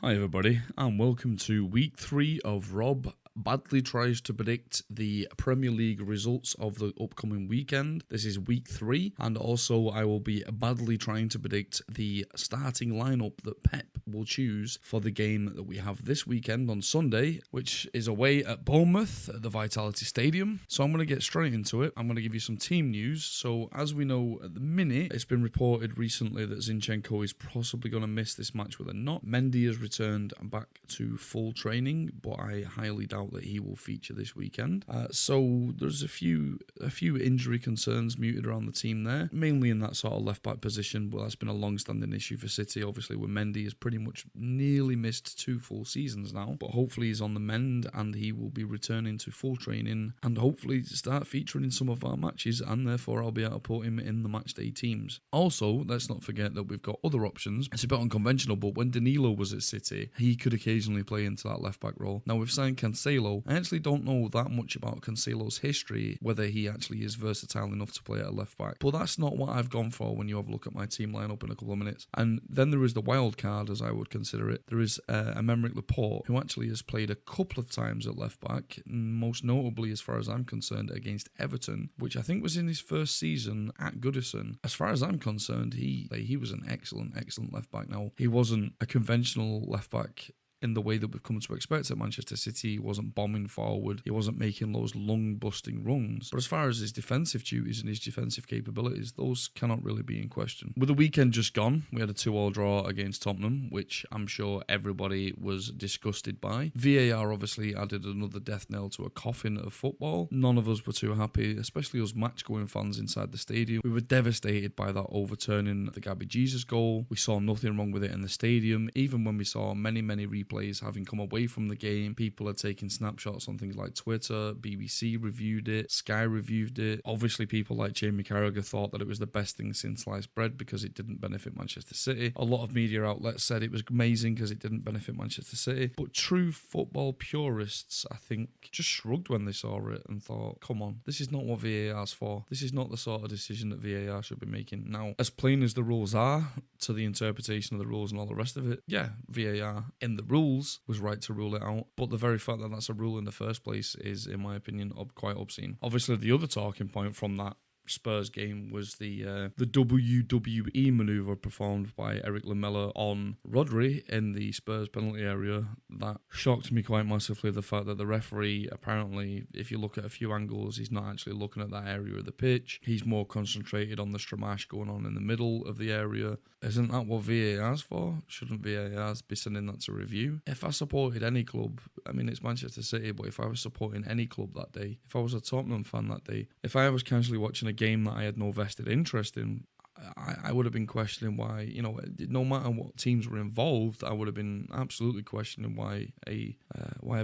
Hi everybody, and welcome to week 3 of Rob badly tries to predict the Premier League results of the upcoming weekend. This is week 3, and also I will be badly trying to predict the starting lineup that Pep will choose for the game that we have this weekend on Sunday, which is away at Bournemouth at the Vitality Stadium. So I'm going to get straight into it. I'm going to give you some team news. So as we know at the minute, it's been reported recently that Zinchenko is possibly going to miss this match with a knot. Mendy has returned back to full training, but I highly doubt that he will feature this weekend. So there's a few injury concerns muted around the team there, mainly in that sort of left back position, but that's been a long-standing issue for City. Obviously, with Mendy has pretty much nearly missed 2 full seasons now, but hopefully he's on the mend and he will be returning to full training and hopefully start featuring in some of our matches, and therefore I'll be able to put him in the matchday teams. Also, let's not forget that we've got other options. It's a bit unconventional, but when Danilo was at City, he could occasionally play into that left back role. Now we've signed Cancelo. I actually don't know that much about Cancelo's history, whether he actually is versatile enough to play at a left back, but that's not what I've gone for when you have a look at my team lineup in a couple of minutes. And then there is the wild card, as I would consider it. There is Emerick Laporte, who actually has played a couple of times at left back, most notably, as far as I'm concerned, against Everton, which I think was in his first season at Goodison. As far as I'm concerned, he was an excellent left back. Now, he wasn't a conventional left back in the way that we've come to expect at Manchester City. He wasn't bombing forward. He wasn't making those lung-busting runs. But as far as his defensive duties and his defensive capabilities, those cannot really be in question. With the weekend just gone, we had a 2-2 draw against Tottenham, which I'm sure everybody was disgusted by. VAR obviously added another death knell to a coffin of football. None of us were too happy, especially us match-going fans inside the stadium. We were devastated by that overturning of the Gabby Jesus goal. We saw nothing wrong with it in the stadium. Even when we saw many replays having come away from the game, people are taking snapshots on things like Twitter. BBC reviewed it, Sky reviewed it. Obviously, people like Jamie Carragher thought that it was the best thing since sliced bread because it didn't benefit Manchester City. A lot of media outlets said it was amazing because it didn't benefit Manchester City. But true football purists, I think, just shrugged when they saw it and thought, come on, this is not what VAR's for. This is not the sort of decision that VAR should be making. Now, as plain as the rules are to the interpretation of the rules and all the rest of it, yeah, VAR in the rules was right to rule it out, but the very fact that that's a rule in the first place is, in my opinion, quite obscene. Obviously, the other talking point from that Spurs game was the WWE maneuver performed by Eric Lamela on Rodri in the Spurs penalty area. That shocked me quite massively, the fact that the referee, apparently, if you look at a few angles, he's not actually looking at that area of the pitch. He's more concentrated on the stramash going on in the middle of the area. Isn't that what VAR's for? Shouldn't VAR be sending that to review? If I supported any club, I mean, it's Manchester City, but if I was supporting any club that day, if I was a Tottenham fan that day, if I was casually watching a game that I had no vested interest in, I would have been questioning why, no matter what teams were involved, I would have been absolutely questioning why a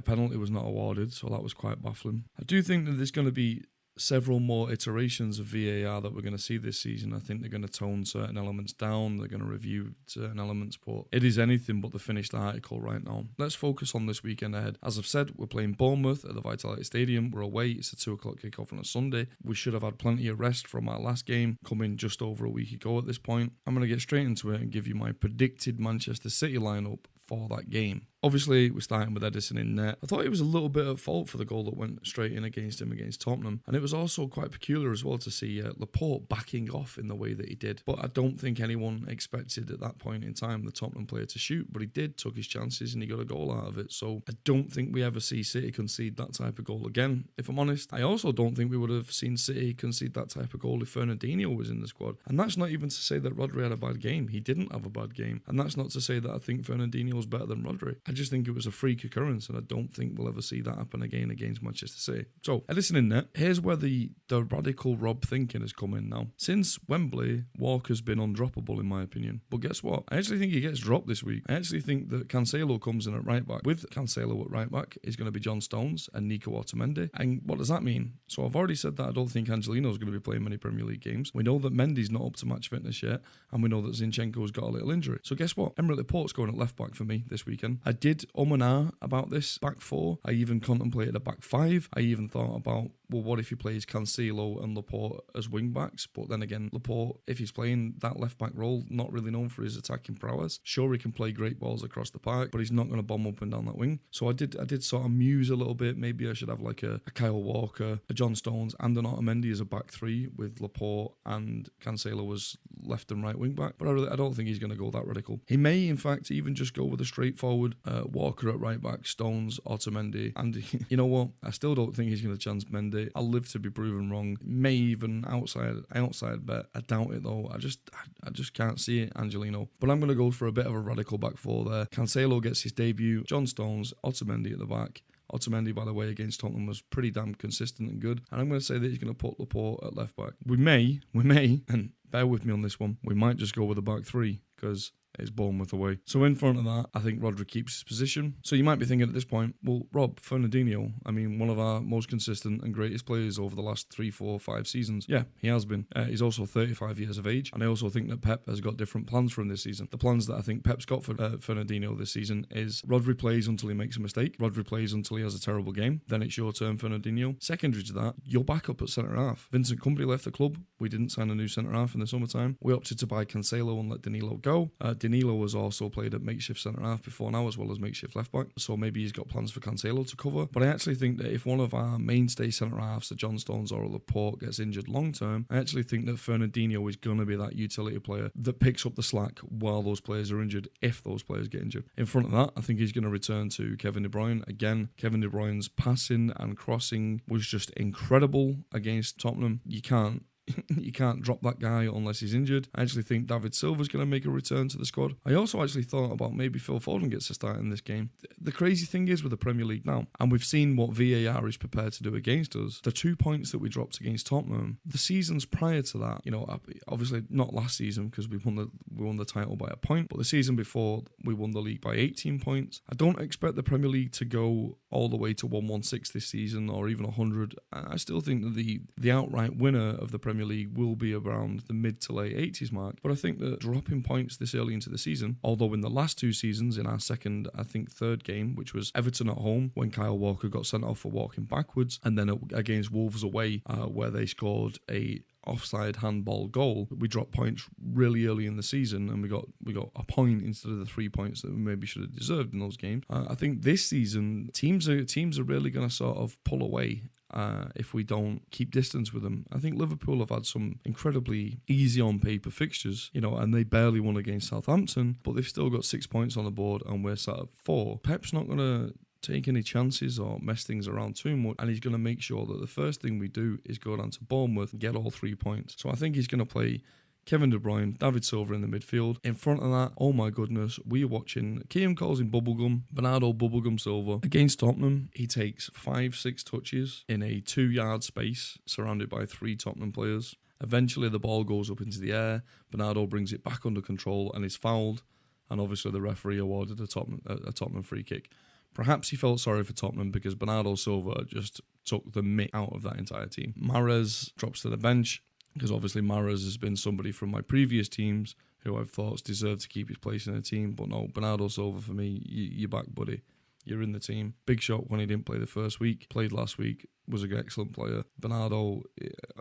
penalty was not awarded. So that was quite baffling. I do think that there's going to be several more iterations of VAR that we're going to see this season. I think they're going to tone certain elements down, they're going to review certain elements, but it is anything but the finished article right now. Let's focus on this weekend ahead. As I've said, we're playing Bournemouth at the Vitality Stadium. We're away. It's a 2:00 kickoff on a Sunday. We should have had plenty of rest from our last game, coming just over a week ago at this point. I'm going to get straight into it and give you my predicted Manchester City lineup for that game. Obviously, we're starting with Edison in net. I thought he was a little bit at fault for the goal that went straight in against him against Tottenham. And it was also quite peculiar as well to see Laporte backing off in the way that he did. But I don't think anyone expected at that point in time the Tottenham player to shoot. But he did, took his chances, and he got a goal out of it. So I don't think we ever see City concede that type of goal again, if I'm honest. I also don't think we would have seen City concede that type of goal if Fernandinho was in the squad. And that's not even to say that Rodri had a bad game. He didn't have a bad game. And that's not to say that I think Fernandinho was better than Rodri. I just think it was a freak occurrence, and I don't think we'll ever see that happen again against Manchester City. So, Edison in net. Here's where the radical Rob thinking has come in now. Since Wembley, Walker's been undroppable in my opinion. But guess what? I actually think he gets dropped this week. I actually think that Cancelo comes in at right back. With Cancelo at right back is going to be John Stones and Nico Otamendi. And what does that mean? So I've already said that I don't think Angelino's going to be playing many Premier League games. We know that Mendy's not up to match fitness yet, and we know that Zinchenko's got a little injury. So guess what? Emerick Laporte's going at left back for me this weekend. I did and ah about this back four. I even contemplated a back five. I even thought about well, what if he plays Cancelo and Laporte as wing-backs? But then again, Laporte, if he's playing that left-back role, not really known for his attacking prowess. Sure, he can play great balls across the park, but he's not going to bomb up and down that wing. So I did sort of muse a little bit. Maybe I should have like a Kyle Walker, a John Stones, and an Otamendi as a back three with Laporte and Cancelo as left and right wing-back. But I don't think he's going to go that radical. He may, in fact, even just go with a straightforward Walker at right back, Stones, Otamendi, and you know what? I still don't think he's going to chance Mendy. I'll live to be proven wrong. May even outside bet. I doubt it though. I just can't see it, Angelino. But I'm going to go for a bit of a radical back four there. Cancelo gets his debut. John Stones, Otamendi at the back. Otamendi, by the way, against Tottenham was pretty damn consistent and good. And I'm going to say that he's going to put Laporte at left back. We may, and bear with me on this one, we might just go with a back three because it's Bournemouth away. So in front of that, I think Rodri keeps his position. So you might be thinking at this point, well, Rob, Fernandinho, I mean, one of our most consistent and greatest players over the last 3, 4, 5 seasons. Yeah, he has been. He's also 35 years of age. And I also think that Pep has got different plans for him this season. The plans that I think Pep's got for Fernandinho this season is Rodri plays until he makes a mistake. Rodri plays until he has a terrible game. Then it's your turn, Fernandinho. Secondary to that, your backup at centre-half. Vincent Kompany left the club. We didn't sign a new centre-half in the summertime. We opted to buy Cancelo and let Danilo go. Danilo has also played at makeshift centre-half before now, as well as makeshift left-back, so maybe he's got plans for Cancelo to cover. But I actually think that if one of our mainstay centre-halves, the John Stones or Laporte, gets injured long-term, I actually think that Fernandinho is going to be that utility player that picks up the slack while those players are injured, if those players get injured. In front of that, I think he's going to return to Kevin De Bruyne. Again, Kevin De Bruyne's passing and crossing was just incredible against Tottenham. You can't drop that guy unless he's injured. I actually think David Silva's going to make a return to the squad. I also actually thought about maybe Phil Foden gets a start in this game. The crazy thing is with the Premier League now, and we've seen what VAR is prepared to do against us, the 2 points that we dropped against Tottenham, the seasons prior to that, obviously not last season because we won the title by a point, but the season before we won the league by 18 points. I don't expect the Premier League to go all the way to 116 this season or even 100. I still think that the outright winner of the Premier League will be around the mid to late 80s mark. But I think that dropping points this early into the season, although in the last 2 seasons, in our second, I think third game, which was Everton at home when Kyle Walker got sent off for walking backwards, and then against Wolves away where they scored a offside handball goal, we dropped points really early in the season, and we got a point instead of the 3 points that we maybe should have deserved in those games. I think this season teams are really going to sort of pull away if we don't keep distance with them. I think Liverpool have had some incredibly easy on paper fixtures, and they barely won against Southampton, but they've still got 6 points on the board and we're sat at 4. Pep's not going to take any chances or mess things around too much, and he's going to make sure that the first thing we do is go down to Bournemouth and get all 3 points. So I think he's going to play Kevin De Bruyne, David Silva in the midfield. In front of that, oh my goodness, we are watching, Kiam calls him Bubblegum, Bernardo Bubblegum Silva. Against Tottenham, he takes 5-6 touches in a 2-yard space, surrounded by 3 Tottenham players. Eventually the ball goes up into the air, Bernardo brings it back under control and is fouled, and obviously the referee awarded a Tottenham free kick. Perhaps he felt sorry for Tottenham because Bernardo Silva just took the mick out of that entire team. Mahrez drops to the bench, because obviously Mahrez has been somebody from my previous teams who I've thought deserved to keep his place in the team. But no, Bernardo Silva for me, you're back, buddy. You're in the team. Big shock when he didn't play the first week. Played last week. Was an excellent player. Bernardo,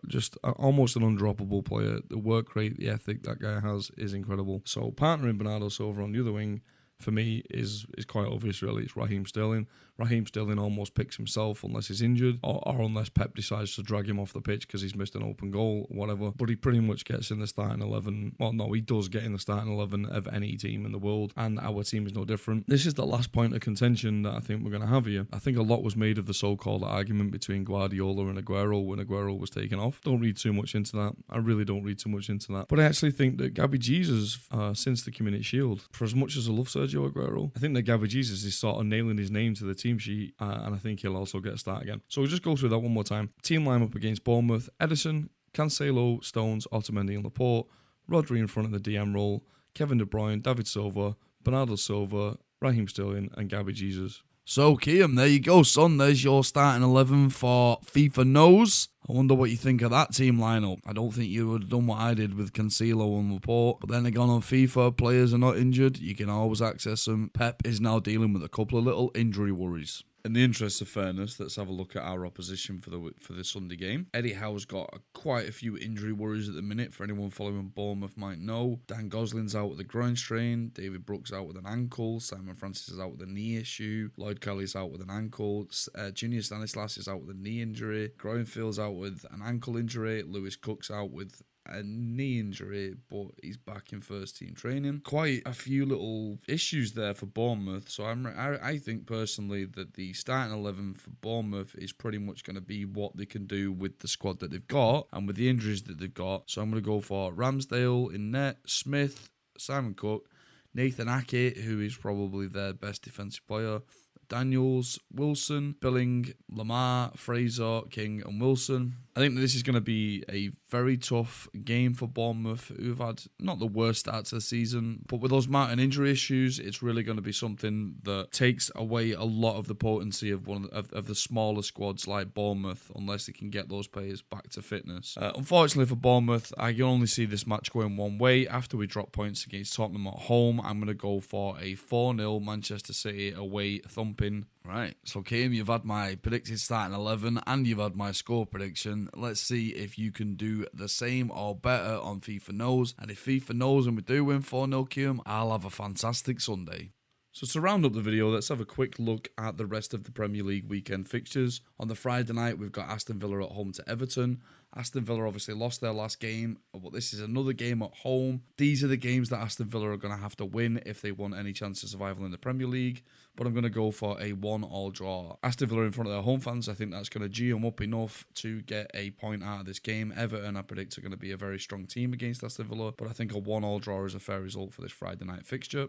just almost an undroppable player. The work rate, the ethic that guy has is incredible. So partnering Bernardo Silva on the other wing, for me, is quite obvious, really. It's Raheem Sterling. Raheem Sterling almost picks himself unless he's injured or unless Pep decides to drag him off the pitch because he's missed an open goal or whatever. But he pretty much gets in the starting 11. Well, no, he does get in the starting 11 of any team in the world, and our team is no different. This is the last point of contention that I think we're going to have here. I think a lot was made of the so-called argument between Guardiola and Aguero when Aguero was taken off. Don't read too much into that. I really don't read too much into that. But I actually think that Gabby Jesus, since the Community Shield, for as much as I love Sergio Aguero, I think that Gabby Jesus is sort of nailing his name to the team sheet, and I think he'll also get a start again. So we'll just go through that one more time. Team lineup against Bournemouth: Ederson, Cancelo, Stones, Otamendi and Laporte, Rodri in front of the DM role, Kevin De Bruyne, David Silva, Bernardo Silva, Raheem Sterling and Gabby Jesus. So, Kiam, there you go, son. There's your starting 11 for FIFA Knows. I wonder what you think of that team lineup. I don't think you would have done what I did with Cancelo and Laporte. But then again, on FIFA, players are not injured. You can always access them. Pep is now dealing with a couple of little injury worries. In the interest of fairness, let's have a look at our opposition for the Sunday game. Eddie Howe's got quite a few injury worries at the minute. For anyone following Bournemouth might know, Dan Gosling's out with a groin strain, David Brooks out with an ankle, Simon Francis is out with a knee issue, Lloyd Kelly's out with an ankle, Junior Stanislas is out with a knee injury, Groenfield's out with an ankle injury, Lewis Cook's out with a knee injury, but he's back in first team training. Quite a few little issues there for Bournemouth. So I think personally that the starting 11 for Bournemouth is pretty much going to be what they can do with the squad that they've got and with the injuries that they've got. So I'm going to go for Ramsdale in net, Smith, Simon Cook, Nathan Ake, who is probably their best defensive player, Daniels, Wilson, Billing, Lamar, Fraser, King and Wilson. I think that this is going to be a very tough game for Bournemouth, who've had not the worst start to the season, but with those mounting injury issues, it's really going to be something that takes away a lot of the potency of one of the smaller squads like Bournemouth, unless they can get those players back to fitness. Unfortunately for Bournemouth, I can only see this match going one way. After we drop points against Tottenham at home, I'm going to go for a 4-0 Manchester City away thumping. Right, so Kiam, you've had my predicted starting 11 and you've had my score prediction. Let's see if you can do the same or better on FIFA Knows. And if FIFA knows and we do win 4-0, Kiam, I'll have a fantastic Sunday. So to round up the video, let's have a quick look at the rest of the Premier League weekend fixtures. On the Friday night, we've got Aston Villa at home to Everton. Aston Villa obviously lost their last game, but this is another game at home. These are the games that Aston Villa are going to have to win if they want any chance of survival in the Premier League. But I'm going to go for a 1-1 draw. Aston Villa in front of their home fans, I think that's going to G them up enough to get a point out of this game. Everton, I predict, are going to be a very strong team against Aston Villa, but I think a 1-1 draw is a fair result for this Friday night fixture.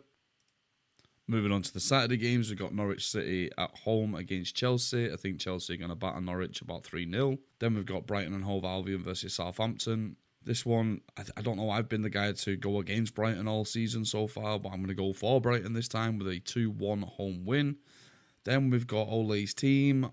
Moving on to the Saturday games, we've got Norwich City at home against Chelsea. I think Chelsea are going to batter Norwich about 3-0. Then we've got Brighton and Hove Albion versus Southampton. This one, I don't know, I've been the guy to go against Brighton all season so far, but I'm going to go for Brighton this time with a 2-1 home win. Then we've got Ole's team,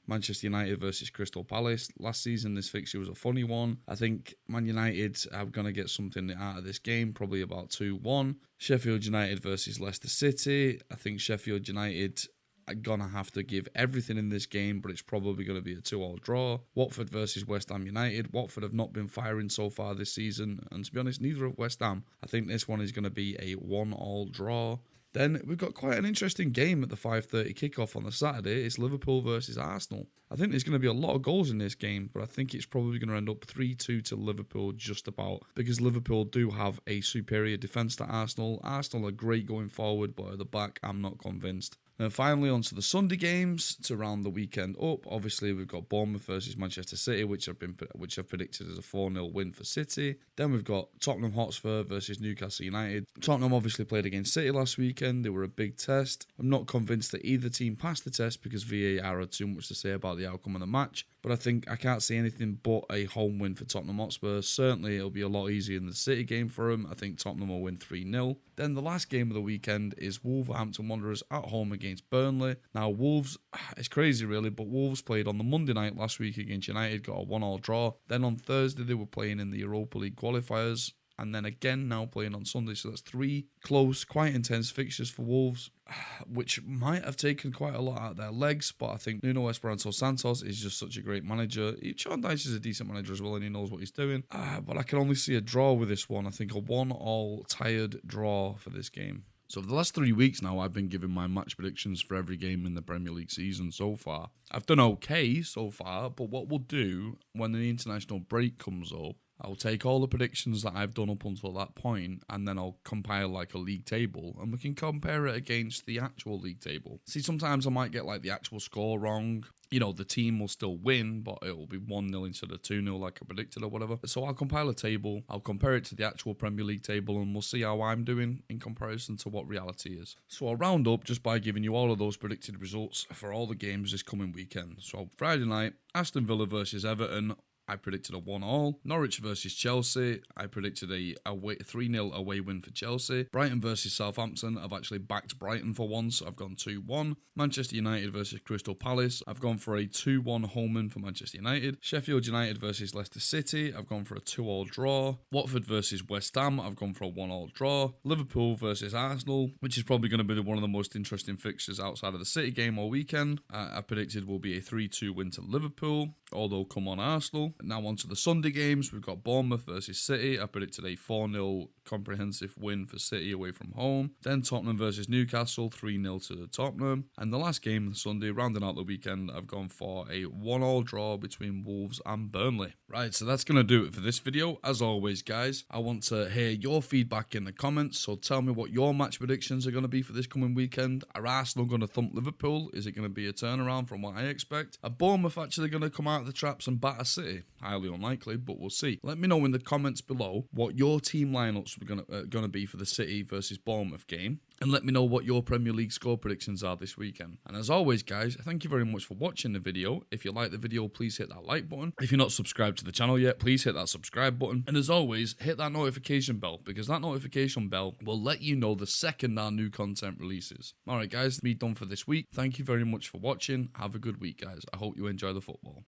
Manchester United versus Crystal Palace. Last season, this fixture was a funny one. I think Man United are going to get something out of this game, probably about 2-1. Sheffield United versus Leicester City. I think Sheffield United are going to have to give everything in this game, but it's probably going to be a 2-2 draw. Watford versus West Ham United. Watford have not been firing so far this season, and to be honest, neither have West Ham. I think this one is going to be a 1-1 draw. Then we've got quite an interesting game at the 5:30 kickoff on the Saturday. It's Liverpool versus Arsenal. I think there's going to be a lot of goals in this game, but I think it's probably going to end up 3-2 to Liverpool just about, because Liverpool do have a superior defence to Arsenal. Arsenal are great going forward, but at the back, I'm not convinced. And finally, on to the Sunday games to round the weekend up. Obviously, we've got Bournemouth versus Manchester City, which I've predicted as a 4-0 win for City. Then we've got Tottenham Hotspur versus Newcastle United. Tottenham obviously played against City last weekend. They were a big test. I'm not convinced that either team passed the test because VAR had too much to say about the outcome of the match. But I can't see anything but a home win for Tottenham Hotspur. Certainly, it'll be a lot easier in the City game for them. I think Tottenham will win 3-0. Then the last game of the weekend is Wolverhampton Wanderers at home against Burnley. Now, Wolves, it's crazy really, but Wolves played on the Monday night last week against United, got a 1-1 draw. Then on Thursday, they were playing in the Europa League qualifiers. And then again now playing on Sunday. So that's 3 close, quite intense fixtures for Wolves, which might have taken quite a lot out of their legs. But I think Nuno Esperanto Santos is just such a great manager. Sean Dyche is a decent manager as well, and he knows what he's doing. But I can only see a draw with this one. I think a 1-1 tired draw for this game. So for the last 3 weeks now, I've been giving my match predictions for every game in the Premier League season so far. I've done okay so far, but what we'll do when the international break comes up, I'll take all the predictions that I've done up until that point, and then I'll compile like a league table, and we can compare it against the actual league table. See, sometimes I might get like the actual score wrong. You know, the team will still win, but it will be 1-0 instead of 2-0 like I predicted or whatever. So I'll compile a table, I'll compare it to the actual Premier League table, and we'll see how I'm doing in comparison to what reality is. So I'll round up just by giving you all of those predicted results for all the games this coming weekend. So Friday night, Aston Villa versus Everton. I predicted a 1-1. Norwich versus Chelsea, I predicted a 3-0 away win for Chelsea. Brighton versus Southampton, I've actually backed Brighton for once. I've gone 2-1. Manchester United versus Crystal Palace, I've gone for a 2-1 home win for Manchester United. Sheffield United versus Leicester City, I've gone for a 2-2 draw. Watford versus West Ham, I've gone for a 1-1 draw. Liverpool versus Arsenal, which is probably going to be one of the most interesting fixtures outside of the City game all weekend. I predicted will be a 3-2 win to Liverpool, although come on Arsenal. Now on to the Sunday games, we've got Bournemouth versus City. I predicted a 4-0 comprehensive win for City away from home. Then Tottenham versus Newcastle, 3-0 to Tottenham. And the last game of the Sunday, rounding out the weekend, I've gone for a 1-1 draw between Wolves and Burnley. Right, so that's going to do it for this video. As always, guys, I want to hear your feedback in the comments, so tell me what your match predictions are going to be for this coming weekend. Are Arsenal going to thump Liverpool? Is it going to be a turnaround from what I expect? Are Bournemouth actually going to come out of the traps and batter City? Highly unlikely, but we'll see. Let me know in the comments below what your team lineups are going to be for the City versus Bournemouth game. And let me know what your Premier League score predictions are this weekend. And as always, guys, thank you very much for watching the video. If you like the video, please hit that like button. If you're not subscribed to the channel yet, please hit that subscribe button. And as always, hit that notification bell, because that notification bell will let you know the second our new content releases. Alright guys, me done for this week. Thank you very much for watching. Have a good week, guys. I hope you enjoy the football.